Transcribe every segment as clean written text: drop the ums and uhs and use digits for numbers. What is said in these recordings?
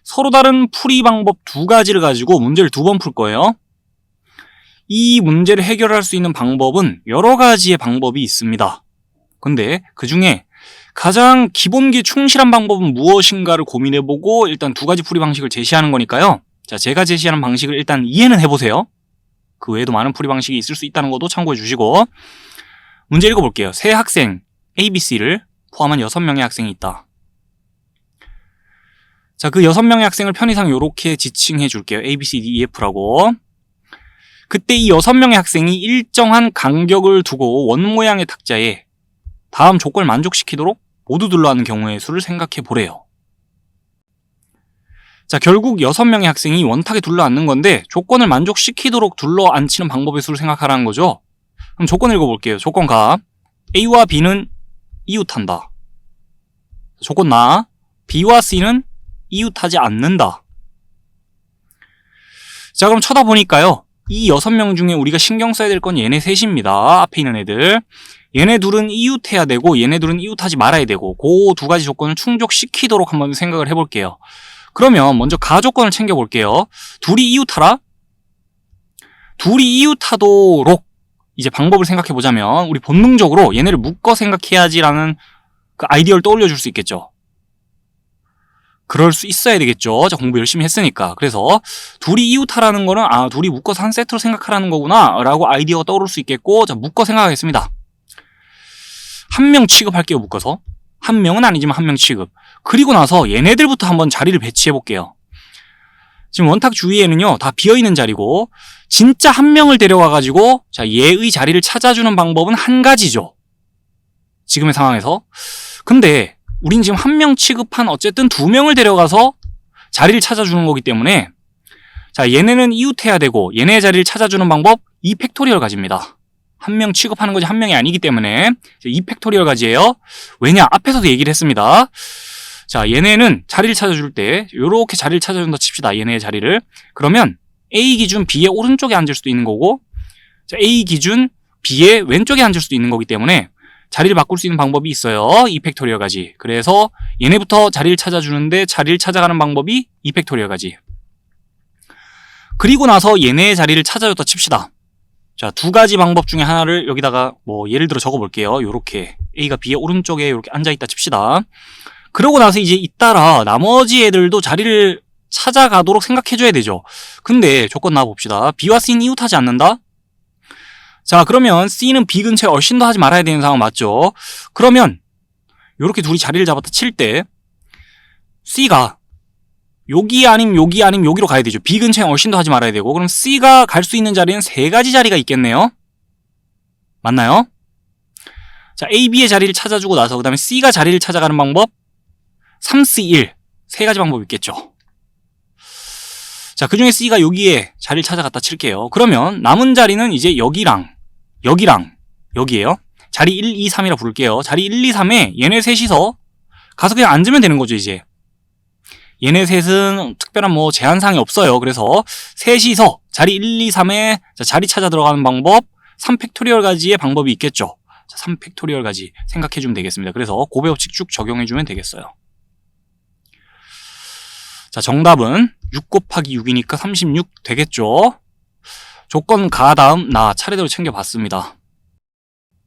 서로 다른 풀이 방법 두 가지를 가지고 문제를 두 번 풀 거예요. 이 문제를 해결할 수 있는 방법은 여러 가지의 방법이 있습니다. 근데 그 중에 가장 기본기에 충실한 방법은 무엇인가를 고민해보고 일단 두 가지 풀이 방식을 제시하는 거니까요. 자, 제가 제시하는 방식을 일단 이해는 해보세요. 그 외에도 많은 풀이 방식이 있을 수 있다는 것도 참고해 주시고, 문제 읽어볼게요. 세 학생 ABC를 포함한 6명의 학생이 있다. 자, 그 6명의 학생을 편의상 이렇게 지칭해 줄게요. A, B, C, D, E, F라고. 그때 이 6명의 학생이 일정한 간격을 두고 원 모양의 탁자에 다음 조건을 만족시키도록 모두 둘러앉는 경우의 수를 생각해 보래요. 자, 결국 6명의 학생이 원탁에 둘러앉는 건데 조건을 만족시키도록 둘러앉히는 방법의 수를 생각하라는 거죠. 그럼 조건 읽어볼게요. 조건 가. A와 B는 이웃한다. 조건 나. B와 C는 이웃하지 않는다. 자, 그럼 쳐다보니까요. 이 6명 중에 우리가 신경 써야 될 건 얘네 셋입니다. 앞에 있는 애들. 얘네 둘은 이웃해야 되고 얘네 둘은 이웃하지 말아야 되고 그 두 가지 조건을 충족시키도록 한번 생각을 해볼게요. 그러면 먼저 가조건을 챙겨볼게요. 둘이 이웃하라? 둘이 이웃하도록 이제 방법을 생각해보자면 우리 본능적으로 얘네를 묶어 생각해야지라는 그 아이디어를 떠올려줄 수 있겠죠. 그럴 수 있어야 되겠죠. 자, 공부 열심히 했으니까. 그래서 둘이 이웃하라는 거는 둘이 묶어서 한 세트로 생각하라는 거구나 라고 아이디어가 떠오를 수 있겠고, 자, 묶어 생각하겠습니다. 한 명 취급할게요. 묶어서. 한 명은 아니지만 한 명 취급. 그리고 나서 얘네들부터 한번 자리를 배치해 볼게요. 지금 원탁 주위에는요 다 비어있는 자리고 진짜 한 명을 데려와 가지고 자, 얘의 자리를 찾아주는 방법은 한 가지죠. 지금의 상황에서. 근데 우린 지금 한 명 취급한 어쨌든 2명을 데려가서 자리를 찾아주는 거기 때문에 자, 얘네는 이웃해야 되고 얘네의 자리를 찾아주는 방법 2팩토리얼 가지입니다. 한 명 취급하는 거지 한 명이 아니기 때문에 2팩토리얼 가지예요. 왜냐? 앞에서도 얘기를 했습니다. 자, 얘네는 자리를 찾아줄 때 이렇게 자리를 찾아준다 칩시다. 얘네의 자리를. 그러면 A 기준 B의 오른쪽에 앉을 수도 있는 거고, 자, A 기준 B의 왼쪽에 앉을 수도 있는 거기 때문에 자리를 바꿀 수 있는 방법이 있어요. 2팩토리얼 가지. 그래서 얘네부터 자리를 찾아주는데 자리를 찾아가는 방법이 2팩토리얼 가지. 그리고 나서 얘네의 자리를 찾아줬다 칩시다. 자, 두 가지 방법 중에 하나를 여기다가 뭐 예를 들어 적어볼게요. 요렇게 A가 B의 오른쪽에 이렇게 앉아있다 칩시다. 그러고 나서 이제 잇따라 나머지 애들도 자리를 찾아가도록 생각해줘야 되죠. 근데 조건 나와봅시다. B와 C는 이웃하지 않는다? 자, 그러면 C는 B 근처에 얼씬도 하지 말아야 되는 상황 맞죠? 그러면 요렇게 둘이 자리를 잡았다 칠 때 C가 여기 아님 여기로 가야 되죠. B 근처에 얼씬도 하지 말아야 되고, 그럼 C가 갈 수 있는 자리는 3가지 자리가 있겠네요. 맞나요? 자, A, B의 자리를 찾아주고 나서 그 다음에 C가 자리를 찾아가는 방법 3C1 3가지 방법이 있겠죠. 자, 그 중에 C가 여기에 자리를 찾아갔다 칠게요. 그러면 남은 자리는 이제 여기랑 여기에요. 자리 1, 2, 3이라 부를게요. 자리 1, 2, 3에 얘네 셋이서 가서 그냥 앉으면 되는 거죠. 이제 얘네 셋은 특별한 뭐 제한사항이 없어요. 그래서 셋이서 자리 1, 2, 3에 자리 찾아 들어가는 방법 3팩토리얼 가지의 방법이 있겠죠. 자, 3팩토리얼 가지 생각해주면 되겠습니다. 그래서 고배 법칙 쭉 적용해주면 되겠어요. 자, 정답은 6 곱하기 6이니까 36 되겠죠. 조건 가 다음 나 차례대로 챙겨봤습니다.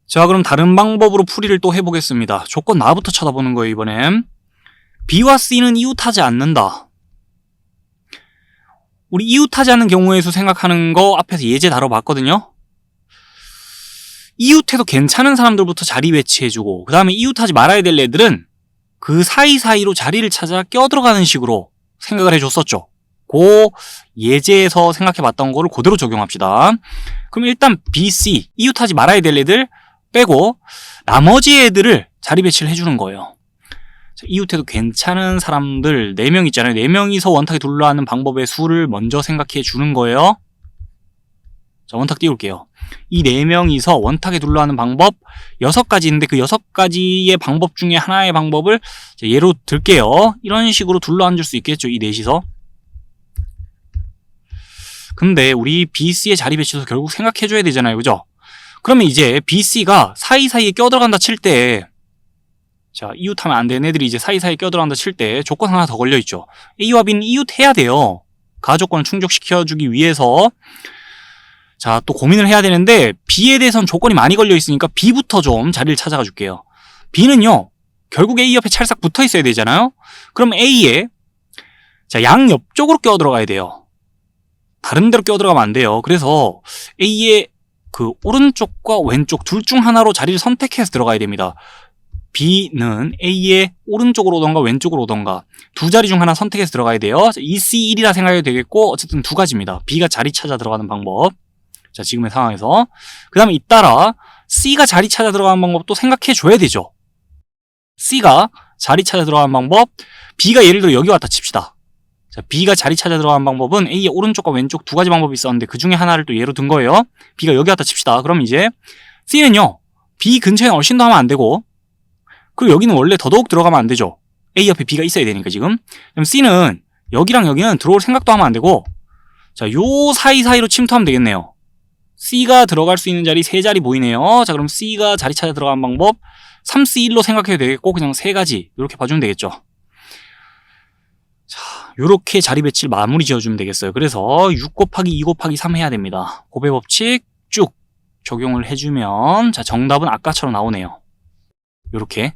자, 그럼 다른 방법으로 풀이를 또 해보겠습니다. 조건 나부터 쳐다보는 거예요. 이번엔 B와 C는 이웃하지 않는다. 우리 이웃하지 않는 경우의 수 생각하는 거 앞에서 예제 다뤄봤거든요. 이웃해도 괜찮은 사람들부터 자리 배치해주고 그 다음에 이웃하지 말아야 될 애들은 그 사이사이로 자리를 찾아 껴들어가는 식으로 생각을 해줬었죠. 그 예제에서 생각해봤던 거를 그대로 적용합시다. 그럼 일단 B, C 이웃하지 말아야 될 애들 빼고 나머지 애들을 자리 배치를 해주는 거예요. 이웃해도 괜찮은 사람들 4명 있잖아요. 4명이서 원탁에 둘러앉는 방법의 수를 먼저 생각해 주는 거예요. 자, 원탁 띄울게요. 이 4명이서 원탁에 둘러앉는 방법 6가지 있는데 그 6가지의 방법 중에 하나의 방법을 예로 들게요. 이런 식으로 둘러앉을 수 있겠죠. 이 넷이서. 근데 우리 B, C의 자리 배치도 결국 생각해줘야 되잖아요. 그죠? 그러면 이제 B, C가 사이사이에 껴들어간다 칠 때 자, 이웃하면 안 되는 애들이 이제 사이사이 껴들어간다 칠 때 조건 하나 더 걸려있죠. A와 B는 이웃해야 돼요. 가조건을 충족시켜주기 위해서. 자, 또 고민을 해야 되는데 B에 대해서는 조건이 많이 걸려있으니까 B부터 좀 자리를 찾아가 줄게요. B는요, 결국 A 옆에 찰싹 붙어 있어야 되잖아요. 그럼 A에 자, 양 옆쪽으로 껴 들어가야 돼요. 다른 데로 껴 들어가면 안 돼요. 그래서 A의 그 오른쪽과 왼쪽 둘 중 하나로 자리를 선택해서 들어가야 됩니다. B는 A의 오른쪽으로 오던가 왼쪽으로 오던가 두 자리 중 하나 선택해서 들어가야 돼요. 2C1이라 생각해도 되겠고 어쨌든 두 가지입니다. B가 자리 찾아 들어가는 방법. 자, 지금의 상황에서. 그 다음에 잇따라 C가 자리 찾아 들어가는 방법도 생각해 줘야 되죠. C가 자리 찾아 들어가는 방법. B가 예를 들어 여기 왔다 칩시다. 자, B가 자리 찾아 들어가는 방법은 A의 오른쪽과 왼쪽 두 가지 방법이 있었는데 그 중에 하나를 또 예로 든 거예요. B가 여기 왔다 칩시다. 그럼 이제 C는요, B 근처에 얼씬도 하면 안 되고, 그리고 여기는 원래 더더욱 들어가면 안 되죠. A 옆에 B가 있어야 되니까 지금. 그럼 C는 여기랑 여기는 들어올 생각도 하면 안 되고, 자, 요 사이사이로 침투하면 되겠네요. C가 들어갈 수 있는 자리 세 자리 보이네요. 자, 그럼 C가 자리 찾아 들어가는 방법 3C1로 생각해도 되겠고 그냥 세 가지 이렇게 봐주면 되겠죠. 자, 요렇게 자리 배치를 마무리 지어주면 되겠어요. 그래서 6 곱하기 2 곱하기 3 해야 됩니다. 곱의 법칙 쭉 적용을 해주면 자, 정답은 아까처럼 나오네요. 요렇게